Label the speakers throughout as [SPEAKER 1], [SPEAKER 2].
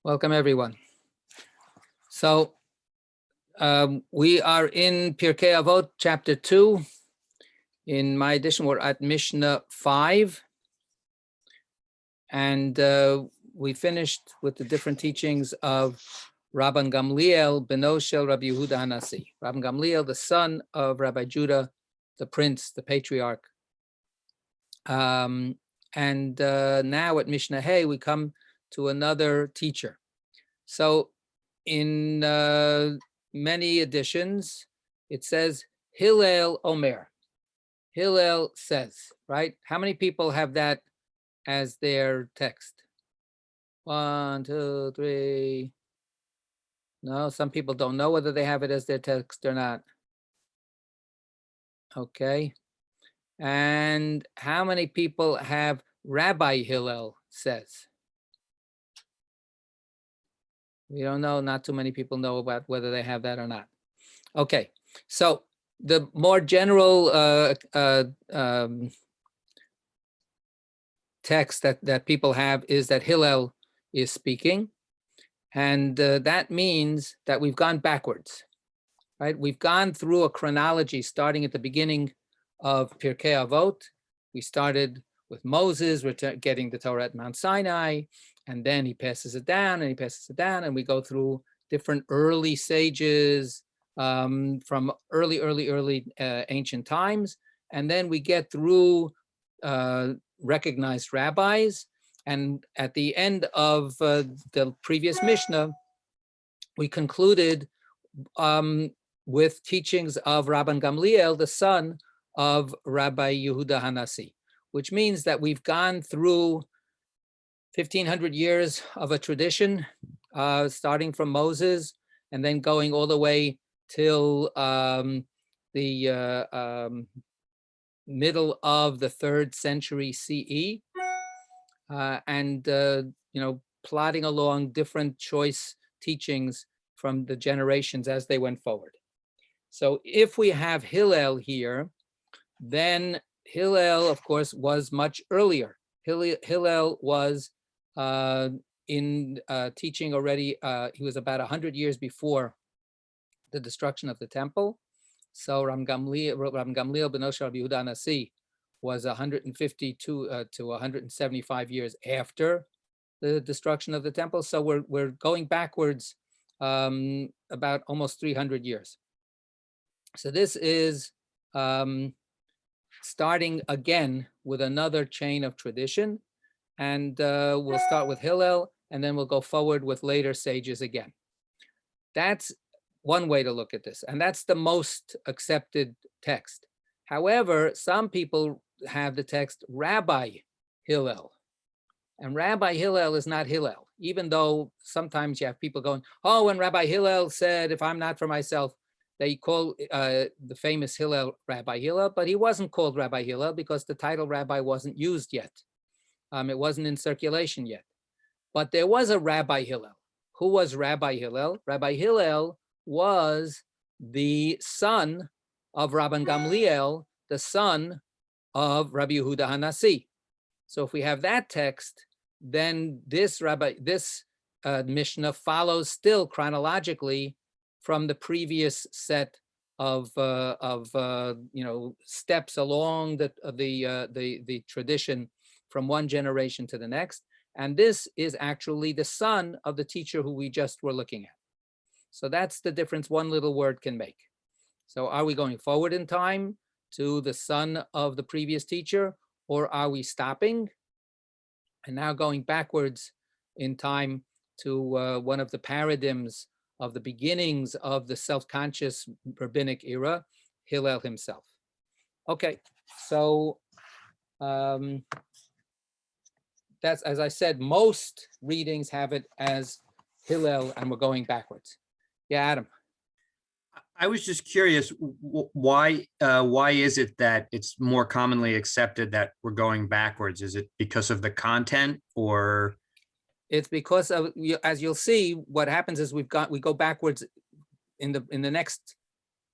[SPEAKER 1] Welcome, everyone. So we are in Pirkei Avot, chapter 2. In my edition, we're at Mishnah 5. And we finished with the different teachings of Rabban Gamliel, Beno Shel Rabbi Yehuda Hanasi. Rabban Gamliel, the son of Rabbi Judah, the prince, the patriarch. And now at Mishnah Hey, we come to another teacher. So in many editions, it says Hillel Omer. Hillel says, right? How many people have that as their text? 1, 2, 3. No, some people don't know whether they have it as their text or not. Okay. And how many people have Rabbi Hillel says? We don't know. Not too many people know about whether they have that or not. Okay. So the more general text that people have is that Hillel is speaking. And that means that we've gone backwards, right? We've gone through a chronology starting at the beginning of Pirkei Avot. We started with Moses, getting the Torah at Mount Sinai, and then he passes it down, and he passes it down, and we go through different early sages from early ancient times, and then we get through recognized rabbis, and at the end of the previous Mishnah, we concluded with teachings of Rabban Gamliel, the son of Rabbi Yehuda Hanasi, which means that we've gone through 1,500 years of a tradition, starting from Moses and then going all the way till the middle of the 3rd century CE, and plotting along different choice teachings from the generations as they went forward. So if we have Hillel here, then Hillel, of course, was much earlier. Hillel was in teaching already. He was about 100 years before the destruction of the temple. So Rabban Gamliel Beno Shel Rabbi Yehuda Hanasi was 152 to 175 years after the destruction of the temple. So we're going backwards about almost 300 years. So this is starting again with another chain of tradition, and we'll start with Hillel, and then we'll go forward with later sages again. That's one way to look at this, and that's the most accepted text. However, some people have the text Rabbi Hillel, and Rabbi Hillel is not Hillel, even though sometimes you have people going, oh, when Rabbi Hillel said, if I'm not for myself, they call the famous Hillel Rabbi Hillel, but he wasn't called Rabbi Hillel because the title Rabbi wasn't used yet. It wasn't in circulation yet. But there was a Rabbi Hillel. Who was Rabbi Hillel? Rabbi Hillel was the son of Rabban Gamliel, the son of Rabbi Yehuda Hanasi. So if we have that text, then this Mishnah follows still chronologically from the previous set of steps along the tradition from one generation to the next. And this is actually the son of the teacher who we just were looking at. So that's the difference one little word can make. So are we going forward in time to the son of the previous teacher, or are we stopping and now going backwards in time to one of the paradigms of the beginnings of the self-conscious rabbinic era, Hillel himself? Okay, so that's, as I said, most readings have it as Hillel, and we're going backwards. Yeah, Adam.
[SPEAKER 2] I was just curious, why is it that it's more commonly accepted that we're going backwards? Is it because of the content, or?
[SPEAKER 1] It's because of, as you'll see, what happens is we go backwards in the next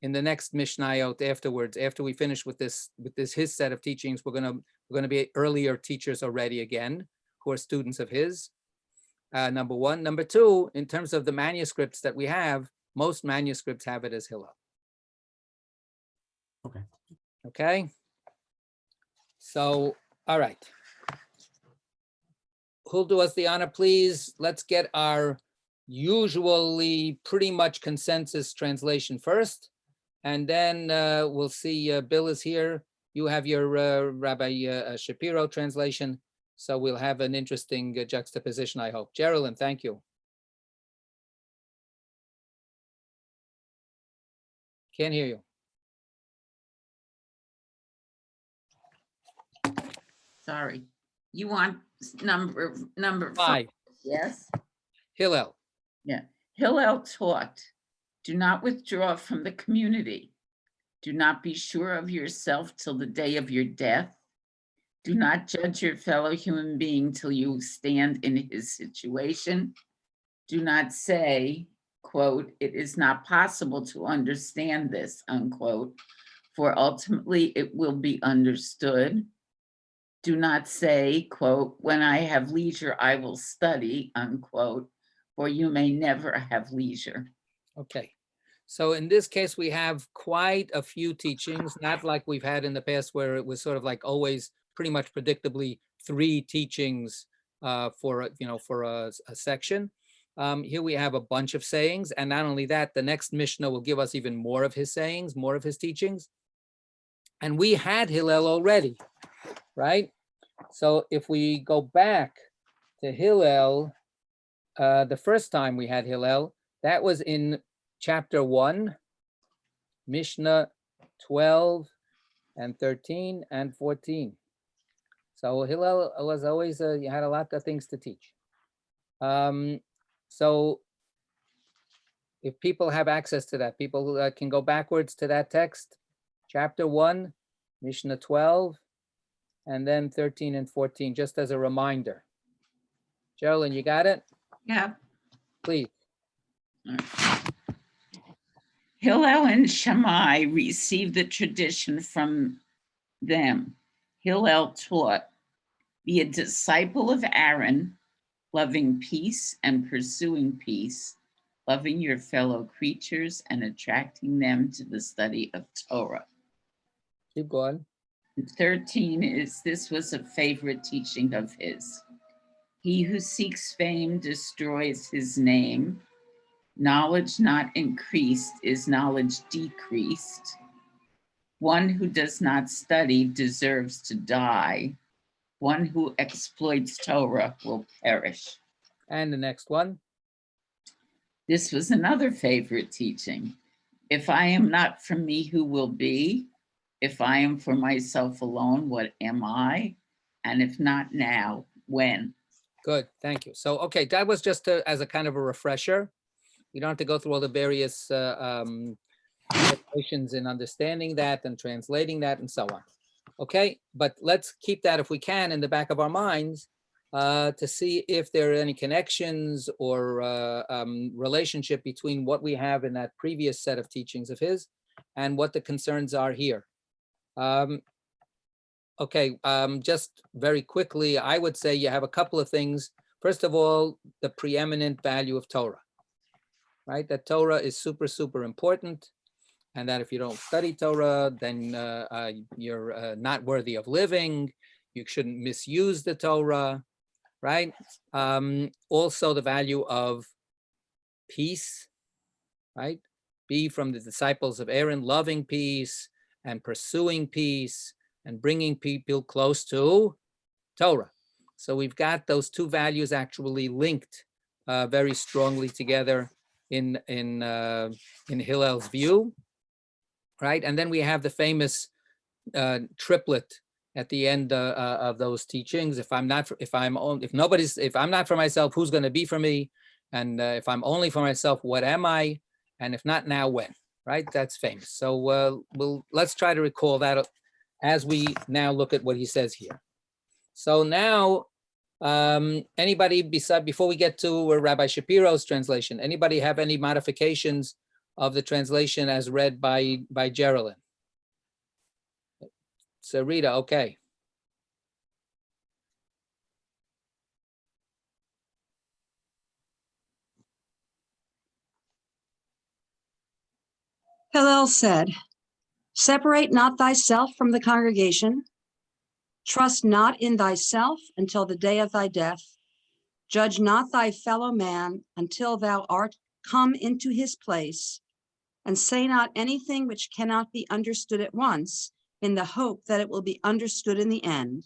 [SPEAKER 1] Mishnayot afterwards. After we finish with this his set of teachings, we're gonna be earlier teachers already again, who are students of his. number one. Number two, in terms of the manuscripts that we have, most manuscripts have it as Hillel.
[SPEAKER 2] Okay.
[SPEAKER 1] Okay. So, all right. Who'll do us the honor, please? Let's get our usually pretty much consensus translation first. And then we'll see Bill is here. You have your Rabbi Shapiro translation. So we'll have an interesting juxtaposition, I hope. Geraldine, thank you. Can't hear you.
[SPEAKER 3] Sorry. You want number
[SPEAKER 1] 5.
[SPEAKER 3] Yes.
[SPEAKER 1] Hillel.
[SPEAKER 3] Yeah. Hillel taught, do not withdraw from the community. Do not be sure of yourself till the day of your death. Do not judge your fellow human being till you stand in his situation. Do not say, quote, it is not possible to understand this, unquote, for ultimately it will be understood. Do not say, quote, when I have leisure, I will study, unquote, for you may never have leisure.
[SPEAKER 1] Okay. So in this case, we have quite a few teachings, not like we've had in the past where it was sort of like always pretty much predictably 3 teachings for a section. Here we have a bunch of sayings. And not only that, the next Mishnah will give us even more of his sayings, more of his teachings. And we had Hillel already, right? So if we go back to Hillel, the first time we had Hillel, that was in chapter 1, Mishnah 12 and 13 and 14. So Hillel was always, you had a lot of things to teach. So if people have access to that, people can go backwards to that text, chapter 1, Mishnah 12, and then 13 and 14, just as a reminder. Geraldine, you got it?
[SPEAKER 3] Yeah.
[SPEAKER 1] Please.
[SPEAKER 3] Hillel and Shammai received the tradition from them. Hillel taught, be a disciple of Aaron, loving peace and pursuing peace, loving your fellow creatures and attracting them to the study of Torah.
[SPEAKER 1] Keep going.
[SPEAKER 3] 13 is, this was a favorite teaching of his. He who seeks fame destroys his name. Knowledge not increased is knowledge decreased. One who does not study deserves to die. One who exploits Torah will perish.
[SPEAKER 1] And the next one.
[SPEAKER 3] This was another favorite teaching. If I am not for me, who will be? If I am for myself alone, what am I? And if not now, when?
[SPEAKER 1] Good, thank you. So, okay, that was just as a kind of a refresher. You don't have to go through all the various definitions in understanding that and translating that and so on. Okay, but let's keep that if we can in the back of our minds to see if there are any connections or relationship between what we have in that previous set of teachings of his and what the concerns are here. Okay, just very quickly, I would say you have a couple of things. First of all, the preeminent value of Torah, right? That Torah is super, super important. And that if you don't study Torah, then you're not worthy of living. You shouldn't misuse the Torah, right? Also the value of peace, right? Be from the disciples of Aaron, loving peace and pursuing peace and bringing people close to Torah. So we've got those two values actually linked very strongly together in Hillel's view, right? And then we have the famous triplet at the end of those teachings. If I'm not for myself, who's going to be for me? And if I'm only for myself, what am I? And if not now, when? Right? That's famous. So let's try to recall that as we now look at what he says here. So now, anybody before we get to Rabbi Shapiro's translation, anybody have any modifications of the translation as read by Geraldine? So Rita, okay.
[SPEAKER 4] Hillel said, "Separate not thyself from the congregation. Trust not in thyself until the day of thy death. Judge not thy fellow man until thou art come into his place. And say not anything which cannot be understood at once, in the hope that it will be understood in the end.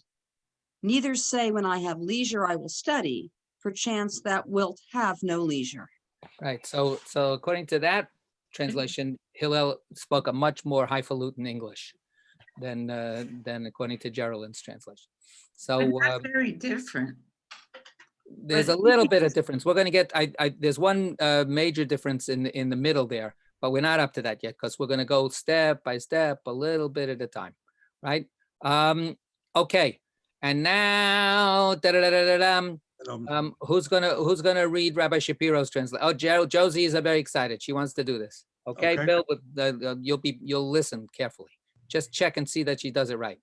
[SPEAKER 4] Neither say, when I have leisure, I will study, perchance thou wilt have no leisure."
[SPEAKER 1] Right. So according to that translation, Hillel spoke a much more highfalutin English than according to Geraldine's translation.
[SPEAKER 3] But
[SPEAKER 1] So
[SPEAKER 3] not very different.
[SPEAKER 1] there's a little bit of difference. We're going to get. There's one major difference in the middle there, but we're not up to that yet because we're going to go step by step, a little bit at a time, right? Okay. And now, who's gonna read Rabbi Shapiro's translation? Oh, Josie is very excited. She wants to do this. Okay,
[SPEAKER 5] Okay.
[SPEAKER 1] Bill, you'll listen carefully. Just check and see that she does it right.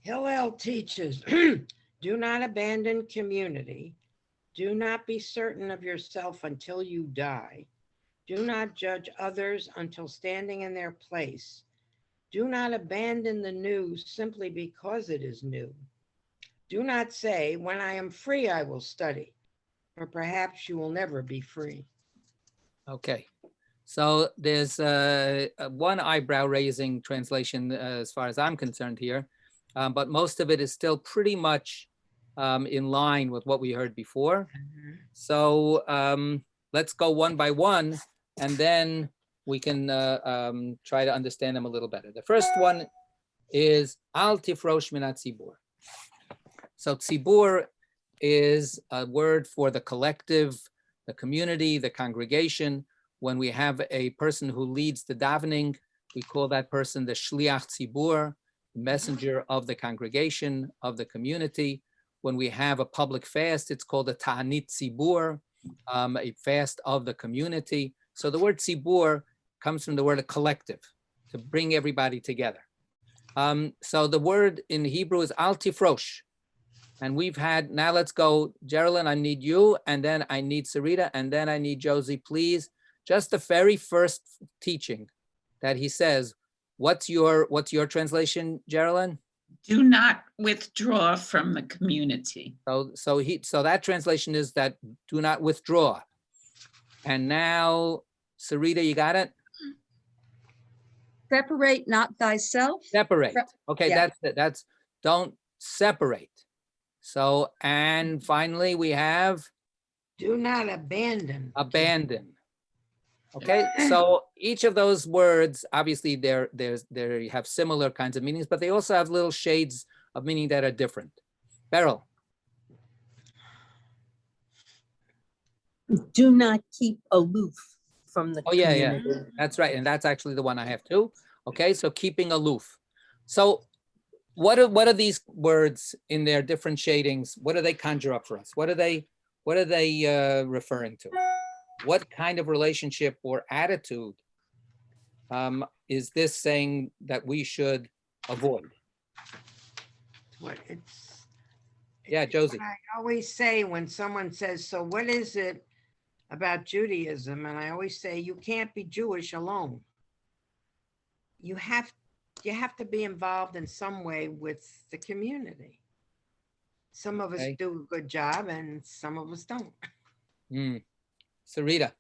[SPEAKER 6] Hillel teaches, do not abandon community. Do not be certain of yourself until you die. Do not judge others until standing in their place. Do not abandon the new simply because it is new. Do not say, when I am free, I will study, for perhaps you will never be free.
[SPEAKER 1] Okay, so there's one eyebrow raising translation as far as I'm concerned here, but most of it is still pretty much in line with what we heard before. So let's go one by one, and then we can try to understand them a little better. The first one is Al Tifrosh Minat Tzibur. So tzibur is a word for the collective, the community, the congregation. When we have a person who leads the davening, we call that person the shliach tzibur, messenger of the congregation, of the community. When we have a public fast, it's called a ta'anit tzibur, a fast of the community. So the word tzibur comes from the word collective, to bring everybody together. So the word in Hebrew is al tifrosh. And we've had, now let's go, Geraldine, I need you, and then I need Sarita, and then I need Josie, please. Just the very first teaching that he says, what's your translation, Geraldine?
[SPEAKER 3] Do not withdraw from the community.
[SPEAKER 1] So that translation is that do not withdraw. And now, Sarita, you got it?
[SPEAKER 4] Separate not thyself.
[SPEAKER 1] Separate. Okay,
[SPEAKER 4] Yeah.
[SPEAKER 1] that's don't separate. So, and finally we have
[SPEAKER 6] Do not abandon.
[SPEAKER 1] abandon. Okay, so each of those words, obviously they have similar kinds of meanings, but they also have little shades of meaning that are different. Beryl,
[SPEAKER 7] Do not keep aloof from the
[SPEAKER 1] oh yeah,
[SPEAKER 7] community.
[SPEAKER 1] that's right, and that's actually the one I have too. Okay, so keeping aloof. So what are these words in their different shadings? What do they conjure up for us? What are they referring to? What kind of relationship or attitude is this saying that we should avoid?
[SPEAKER 6] What it's.
[SPEAKER 1] Yeah, Josie.
[SPEAKER 6] I always say when someone says, so what is it about Judaism? And I always say, you can't be Jewish alone. You have to be involved in some way with the community. Some of us
[SPEAKER 1] Okay.
[SPEAKER 6] do a good job and some of us don't.
[SPEAKER 1] Sarita.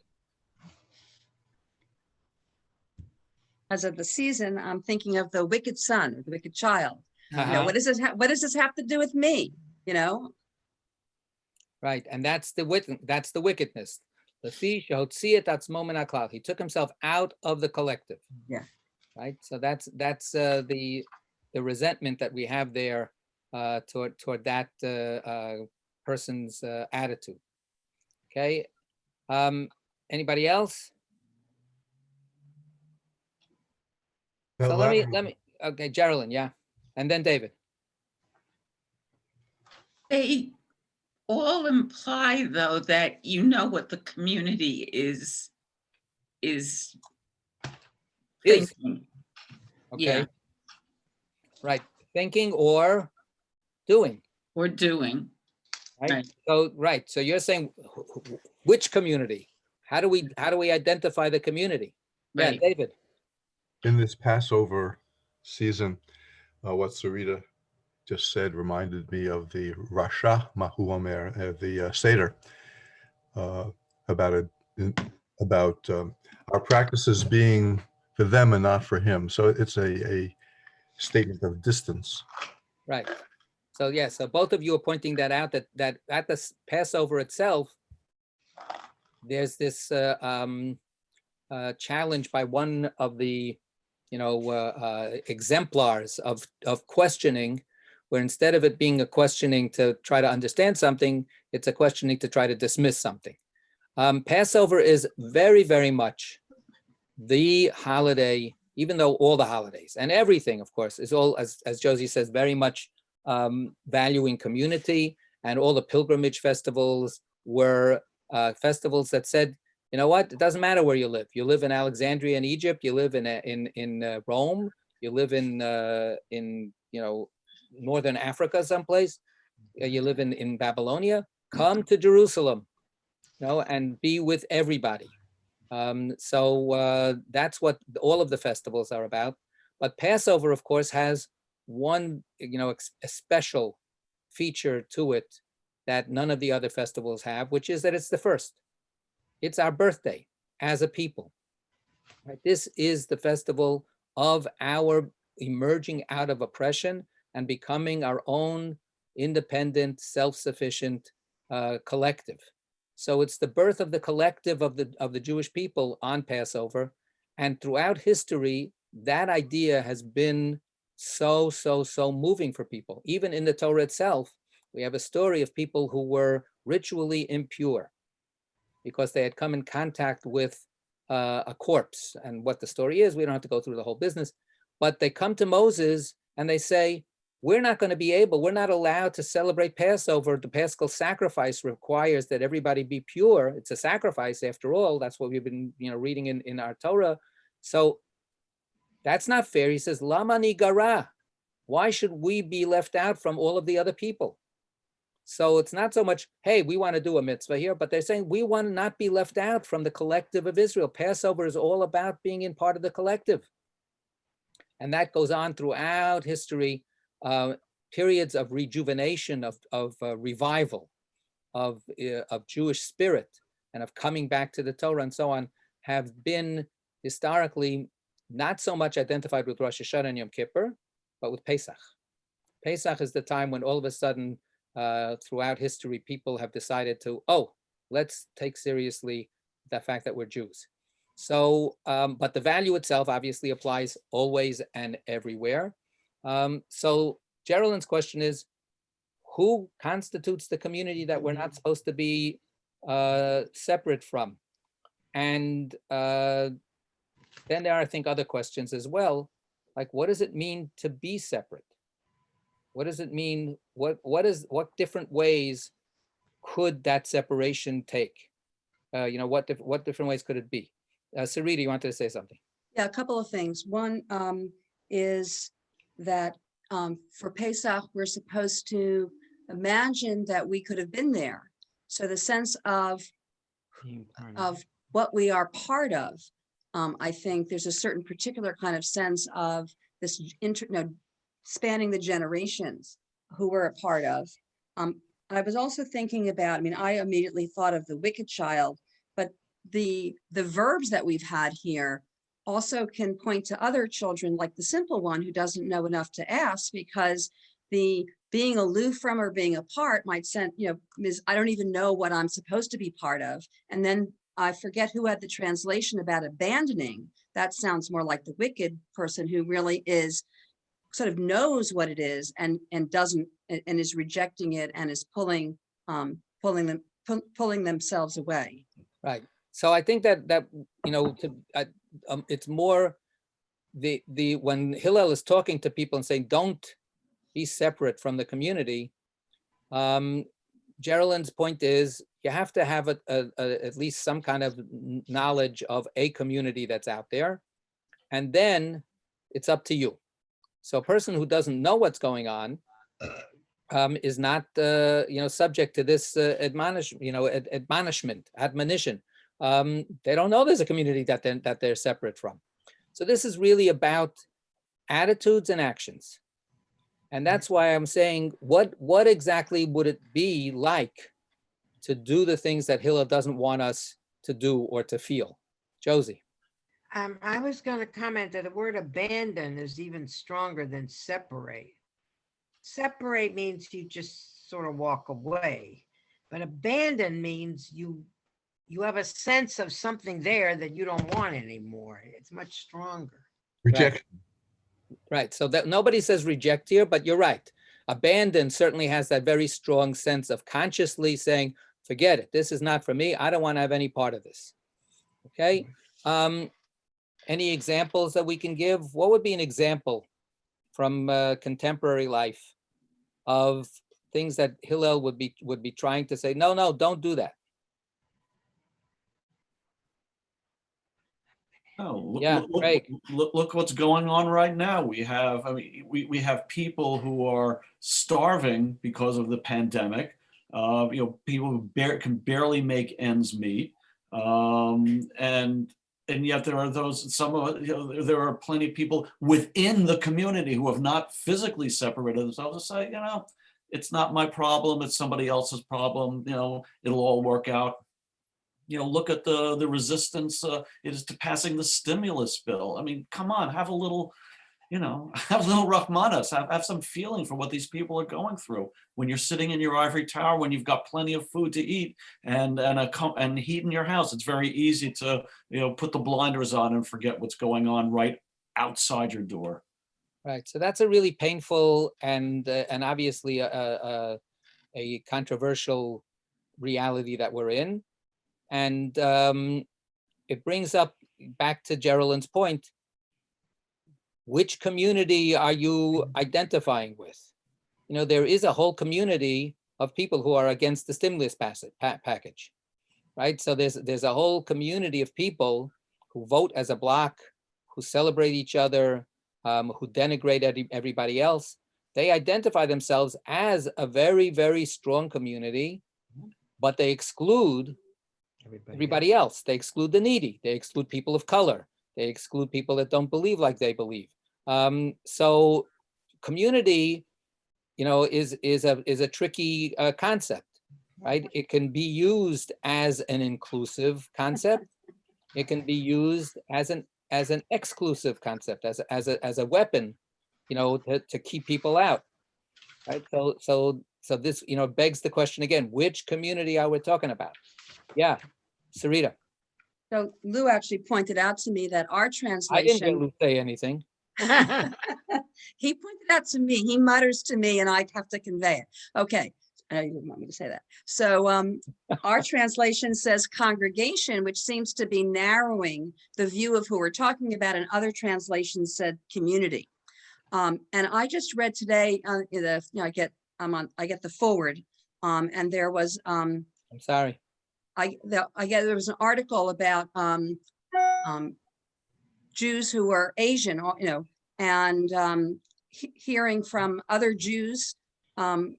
[SPEAKER 4] As of the season, I'm thinking of the wicked son, or the wicked child. You know,
[SPEAKER 1] Uh-huh.
[SPEAKER 4] what does this have to do with me? You know,
[SPEAKER 1] Right, and that's the wickedness. He took himself out of the collective.
[SPEAKER 4] Yeah.
[SPEAKER 1] Right, so that's the resentment that we have there toward that person's attitude. Okay, anybody else? So let me. Okay, Geraldine, yeah, and then David.
[SPEAKER 3] They all imply, though, that you know what the community is thinking.
[SPEAKER 1] Okay.
[SPEAKER 3] Yeah.
[SPEAKER 1] Right, thinking or doing.
[SPEAKER 3] Or doing.
[SPEAKER 1] Right.
[SPEAKER 3] Right.
[SPEAKER 1] So, right. So you're saying which community? How do we identify the community? Yeah,
[SPEAKER 3] Right.
[SPEAKER 1] David.
[SPEAKER 5] In this Passover season, what Sarita just said reminded me of the Rasha Mahu Omer, the Seder, about our practices being for them and not for him. So it's a statement of distance.
[SPEAKER 1] Right. So yeah, so both of you are pointing that out, that at the Passover itself, there's this challenge by one of the exemplars of questioning, where instead of it being a questioning to try to understand something, it's a questioning to try to dismiss something. Passover is very, very much the holiday, even though all the holidays and everything, of course, is all, as Josie says, very much valuing community, and all the pilgrimage festivals were festivals that said, you know what, it doesn't matter where you live. You live in Alexandria in Egypt, you live in Rome, you live in Northern Africa someplace, you live in Babylonia, come to Jerusalem, and be with everybody. So that's what all of the festivals are about. But Passover, of course, has one, a special feature to it that none of the other festivals have, which is that it's the first. It's our birthday as a people. Right? This is the festival of our emerging out of oppression and becoming our own independent, self-sufficient collective. So it's the birth of the collective of the Jewish people on Passover. And throughout history, that idea has been so moving for people. Even in the Torah itself, we have a story of people who were ritually impure because they had come in contact with a corpse. And what the story is, we don't have to go through the whole business, but they come to Moses and they say, we're not allowed to celebrate Passover. The Paschal sacrifice requires that everybody be pure. It's a sacrifice after all. That's what we've been reading in our Torah. So that's not fair. He says, Lama nigara. Why should we be left out from all of the other people? So it's not so much, hey, we want to do a mitzvah here, but they're saying we want to not be left out from the collective of Israel. Passover is all about being in part of the collective. And that goes on throughout history. Periods of rejuvenation, of revival, of Jewish spirit, and of coming back to the Torah and so on, have been historically not so much identified with Rosh Hashanah and Yom Kippur, but with Pesach. Pesach is the time when all of a sudden, throughout history, people have decided to, let's take seriously the fact that we're Jews. So, but the value itself obviously applies always and everywhere. So Geraldine's question is, who constitutes the community that we're not supposed to be separate from? And then there are, I think, other questions as well, like what does it mean to be separate? What does it mean? What different ways could that separation take? What different ways could it be? Sarita, you wanted to say something?
[SPEAKER 4] Yeah, a couple of things. One is that for Pesach, we're supposed to imagine that we could have been there. So the sense of what we are part of, I think there's a certain particular kind of sense of this spanning the generations who we're a part of. I was also thinking about, I immediately thought of the wicked child, but the verbs that we've had here also can point to other children, like the simple one who doesn't know enough to ask, because the being aloof from or being apart might send, I don't even know what I'm supposed to be part of. And then I forget who had the translation about abandoning. That sounds more like the wicked person who really is sort of knows what it is and doesn't, and is rejecting it and is pulling themselves away.
[SPEAKER 1] Right. So I think that it's more the when Hillel is talking to people and saying don't be separate from the community. Geraldine's point is you have to have at least some kind of knowledge of a community that's out there, and then it's up to you. So a person who doesn't know what's going on is not subject to this admonition, They don't know there's a community that they're separate from. So this is really about attitudes and actions. And that's why I'm saying, what exactly would it be like to do the things that Hillel doesn't want us to do or to feel? Josie.
[SPEAKER 6] I was going to comment that the word abandon is even stronger than separate. Separate means you just sort of walk away, but abandon means you have a sense of something there that you don't want anymore. It's much stronger.
[SPEAKER 5] Rejection.
[SPEAKER 1] Right. So that nobody says reject here, but you're right. Abandon certainly has that very strong sense of consciously saying, forget it. This is not for me. I don't want to have any part of this. Okay. Any examples that we can give? What would be an example from contemporary life of things that Hillel would be trying to say, no, don't do that?
[SPEAKER 8] Oh,
[SPEAKER 1] Yeah, Craig.
[SPEAKER 8] look what's going on right now. We have, we have people who are starving because of the pandemic. People who can barely make ends meet, and yet there are there are plenty of people within the community who have not physically separated themselves to say, it's not my problem, it's somebody else's problem. It'll all work out. Look at the resistance it is to passing the stimulus bill. I mean, come on, have a little, have a little Rahmanas, have some feeling for what these people are going through. When you're sitting in your ivory tower, when you've got plenty of food to eat and heat in your house, it's very easy to, put the blinders on and forget what's going on right outside your door.
[SPEAKER 1] Right. So that's a really painful and obviously a controversial reality that we're in. And it brings up back to Geraldine's point, which community are you identifying with? There is a whole community of people who are against the stimulus package, right? So there's a whole community of people who vote as a bloc, who celebrate each other, who denigrate everybody else. They identify themselves as a very, very strong community, but they exclude everybody else. They exclude the needy. They exclude people of color. They exclude people that don't believe like they believe. So community, is a tricky concept, right? It can be used as an inclusive concept. It can be used as an exclusive concept, as a weapon, to keep people out, right? So this, begs the question again: which community are we talking about? Yeah. Sarita.
[SPEAKER 4] So Lou actually pointed out to me that our
[SPEAKER 1] I didn't
[SPEAKER 4] translation,
[SPEAKER 1] get Lou say anything.
[SPEAKER 4] he pointed out to me, he mutters to me and I have to convey it. Okay, I know you didn't want me to say that. So our translation says congregation, which seems to be narrowing the view of who we're talking about, and other translations said community. And I just read today, I get the forward, and there was
[SPEAKER 1] I'm sorry.
[SPEAKER 4] there was an article about Jews who were Asian, and hearing from other Jews, oh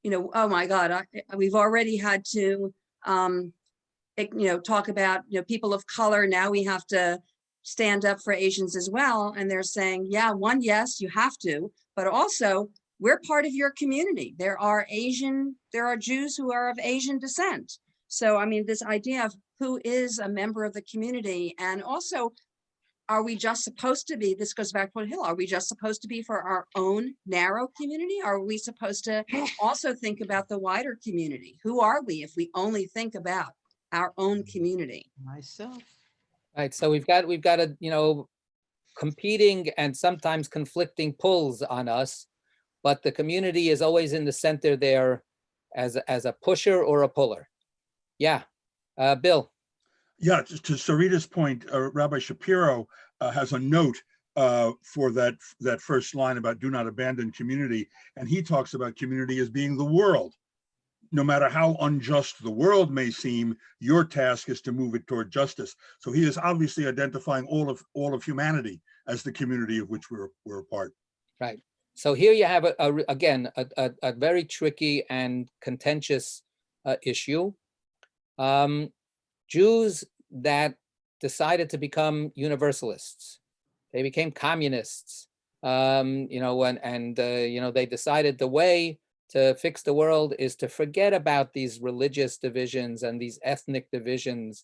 [SPEAKER 4] my God, we've already had to, talk about, people of color. Now we have to stand up for Asians as well. And they're saying, yeah, yes, you have to, but also we're part of your community. There are Jews who are of Asian descent. So, I mean, this idea of who is a member of the community, and also, are we just supposed to be, this goes back to what Hill, are we just supposed to be for our own narrow community? Are we supposed to also think about the wider community? Who are we if we only think about our own community?
[SPEAKER 6] Myself.
[SPEAKER 1] Right. So we've got a, competing and sometimes conflicting pulls on us, but the community is always in the center there as a pusher or a puller. Yeah. Bill.
[SPEAKER 9] Yeah, to Sarita's point, Rabbi Shapiro has a note for that first line about do not abandon community. And he talks about community as being the world. No matter how unjust the world may seem, your task is to move it toward justice. So he is obviously identifying all of humanity as the community of which we're a part.
[SPEAKER 1] Right. So here you have a very tricky and contentious issue. Jews that decided to become universalists. They became communists, you know, and you know, they decided the way to fix the world is to forget about these religious divisions and these ethnic divisions.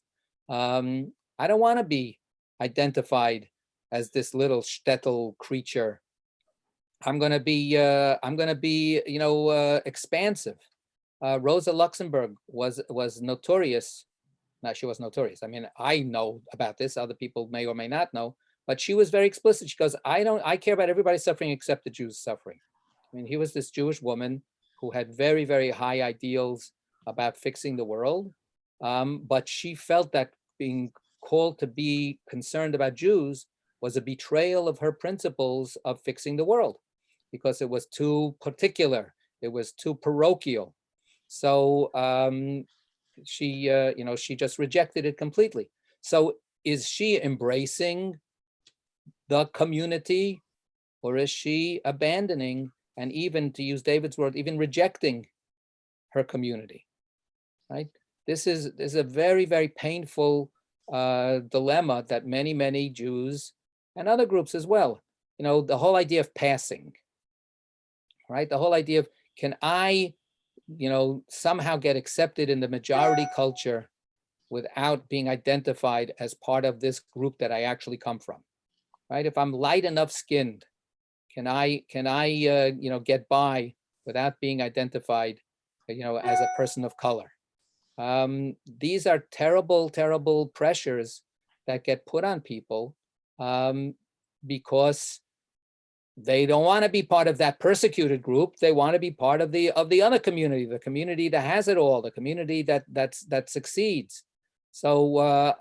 [SPEAKER 1] I don't want to be identified as this little shtetl creature. I'm going to be, you know, expansive. Rosa Luxemburg was notorious. Now, she was notorious. I mean, I know about this. Other people may or may not know, but she was very explicit. She goes, I care about everybody suffering except the Jews suffering. I mean, he was this Jewish woman who had very, very high ideals about fixing the world. But she felt that being called to be concerned about Jews was a betrayal of her principles of fixing the world, because it was too particular. It was too parochial. So she, you know, she just rejected it completely. So is she embracing the community, or is she abandoning, and even, to use David's word, even rejecting her community, right? This is a very, very painful dilemma that many, many Jews and other groups as well, you know, the whole idea of passing, right? The whole idea of, can I, you know, somehow get accepted in the majority culture without being identified as part of this group that I actually come from, right? If I'm light enough skinned, can I you know, get by without being identified, you know, as a person of color? These are terrible, terrible pressures that get put on people because they don't want to be part of that persecuted group. They want to be part of the other community, the community that has it all, the community that succeeds. So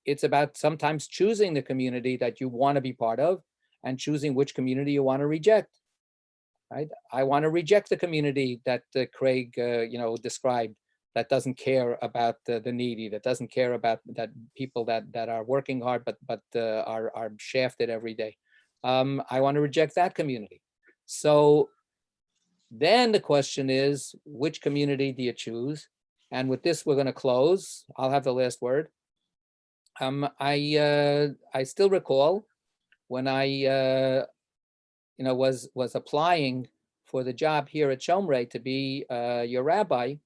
[SPEAKER 1] it's about sometimes choosing the community that you want to be part of and choosing which community you want to reject. Right? I want to reject the community that Craig, you know, described, that doesn't care about the needy, that doesn't care about that people that are working hard but are shafted every day. I want to reject that community. So then the question is, which community do you choose? And with this, we're going to close. I'll have the last word. I still recall when I you know, was applying for the job here at Shomrei to be your rabbi.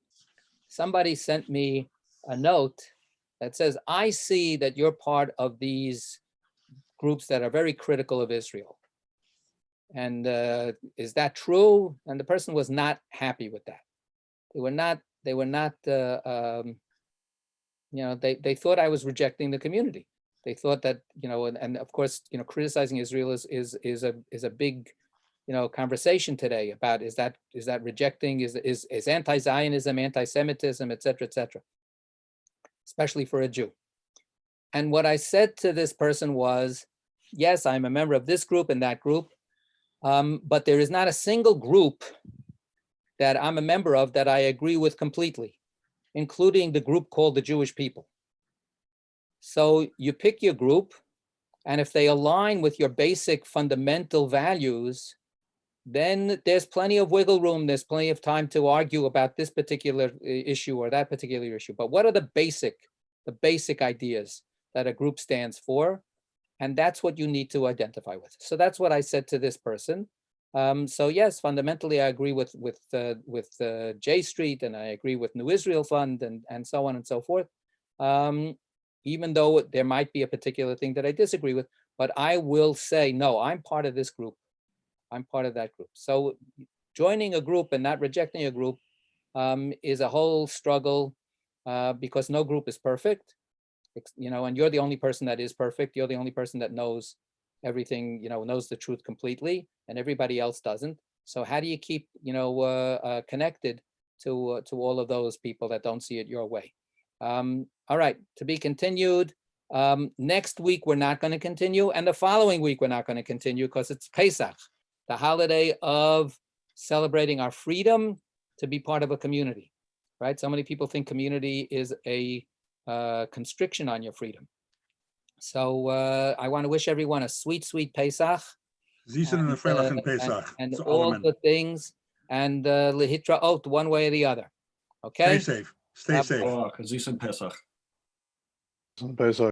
[SPEAKER 1] Somebody sent me a note that says, I see that you're part of these groups that are very critical of Israel. And is that true? And the person was not happy with that. They were not, you know, they thought I was rejecting the community. They thought that, you know, and of course, you know, criticizing Israel is a big, you know, conversation today about, is that rejecting, is anti-Zionism, anti-Semitism, et cetera, especially for a Jew. And what I said to this person was, yes, I'm a member of this group and that group, but there is not a single group that I'm a member of that I agree with completely, including the group called the Jewish people. So you pick your group, and if they align with your basic fundamental values, then there's plenty of wiggle room. There's plenty of time to argue about this particular issue or that particular issue. But what are the basic ideas that a group stands for? And that's what you need to identify with. So that's what I said to this person. So yes, fundamentally, I agree with J Street, and I agree with New Israel Fund, and so on and so forth. Even though there might be a particular thing that I disagree with, but I will say, no, I'm part of this group. I'm part of that group. So joining a group and not rejecting a group is a whole struggle because no group is perfect, you know, and you're the only person that is perfect. You're the only person that knows everything, you know, knows the truth completely, and everybody else doesn't. So how do you keep, you know, connected to all of those people that don't see it your way? All right, to be continued. Next week, we're not going to continue, and the following week, we're not going to continue because it's Pesach, the holiday of celebrating our freedom to be part of a community, right? So many people think community is a constriction on your freedom. So I want to wish everyone a sweet, sweet Pesach.
[SPEAKER 9] Zisen and Freilich and Pesach.
[SPEAKER 1] And
[SPEAKER 9] So
[SPEAKER 1] all
[SPEAKER 9] Amen.
[SPEAKER 1] good things, and lehitraot one way or the other. Okay?
[SPEAKER 9] Stay safe. Stay safe.
[SPEAKER 8] Oh, 'cause he's in Pesach.
[SPEAKER 5] Pesach.